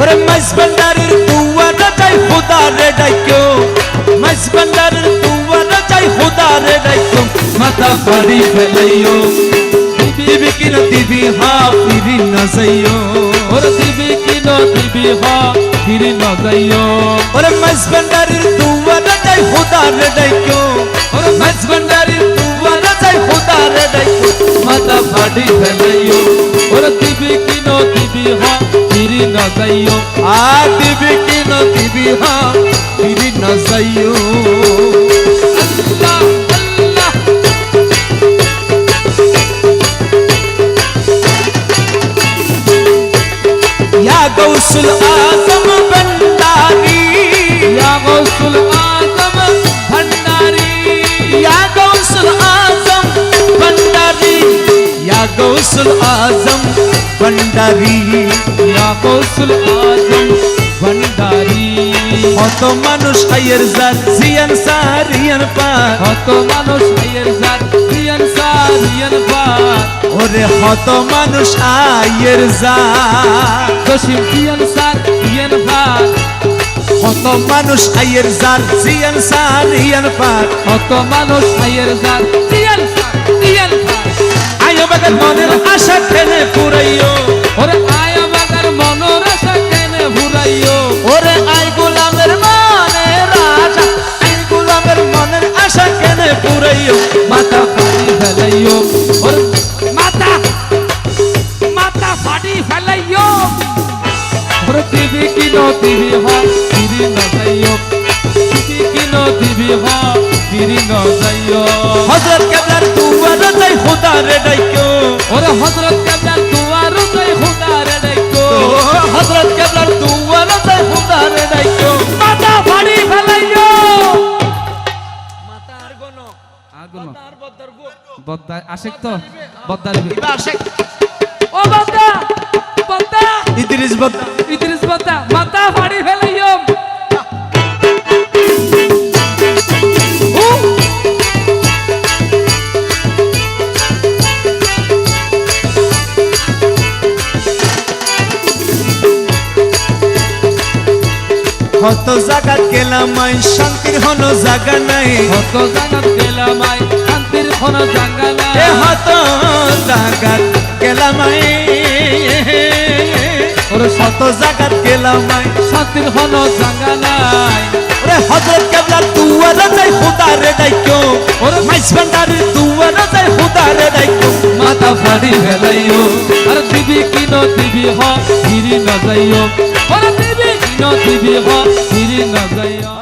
ওরে মাইজ ভান্ডারের দুয়ারে যাই খোদারে ডাইকো মাইজ ভান্ডারের দুয়ারে যাই খোদারে ডাইকো মাথা ফাড়ি ফেলাইও দিবি কি না দিবি হা ফিরি না যাইও ওরে দিবি কি না দিবি হা ফিরি না যাইও ওরে মাইজ ভান্ডারের দুয়ারে যাই খোদারে ডাইকো ওরে মাইজ ভান্ডারের দুয়ারে যাই খোদারে ডাইকো মাথা ফাড়ি ফেলাইও ওরে দিবি কি না দিবি হা ফিরি না যাইও দিবি কি না দিবি হা ফিরি না যাইও আল্লাহ আল্লাহ ইয়া গৌসুল আজম ভন্ডারি ইয়া গৌসুল আজম ভন্ডারি ইয়া গৌসুল আজম ভন্ডারি ইয়া গৌসুল আজম ভন্ডারি ইয়া গৌসুল আজম ভন্ডারি কত মানুষ আয়ের জাত জিয়ান সারিয়ান পার কত মানুষ আয়ের জাত জিয়ান সারিয়ান পার ওরে কত মানুষ আয়ের জাত জসিম জিয়ান সারিয়ান পার কত মানুষ আয়ের জাত জিয়ান সারিয়ান পার কত মানুষ আয়ের জাত জিয়ান সারিয়ান পার আয় বাগার মনের আশা টেনে পুরাইও ওরে আয় বাগার মনের আশা টেনে পুরাইও ওরে আই গোলামের মনের আশা আই গোলামের মনের আশা কেনে পুরাইও মাথা ফাড়ি ফেলাইও ওরে মাথা মাথা ফাড়ি ফেলাইও ওরে দিবি কি না দিবি হা ফিরি না যাইও দিবি কি না দিবি হা ফিরি না যাইও হযরত কেবলার দুয়ারে যাই খোদারে ডাইকো ওরে হযরত কেবলার দুয়ারে যাই খোদারে ডাইকো হযরত কেবলার দুয়ারে যাই খোদারে ডাইকো মাথা ফাড়ি ফেলাইও মাতার গনো আগুন মাতার বদর গো বদ্দা আশিক তো বদ্দার ইবা শেখ ও বদ্দা বদ্দা ইদ্রিস বদ ইদ্রিস বদ্দা মাথা ফাড়ি ফেলাইও কত জায়গা গেলাম আই শান্তির হনো জায়গা নাই কত জায়গাত গেলাম আই শান্তির কোনো জায়গা নাই এ হত জায়গা গেলাম আই ওরে কত জায়গা গেলাম আই শান্তির কোনো জায়গা নাই ওরে হযরত কেবলার দুয়ারে যাই খোদারে ডাইকো ওরে মাইজ ভান্ডারের দুয়ারে যাই খোদারে ডাইকো মাথা ফাড়ি ফেলাইও আর দিবি কি ন দিবি হ ফিরি না যাইও ওরে দিবি কি ন দিবি হ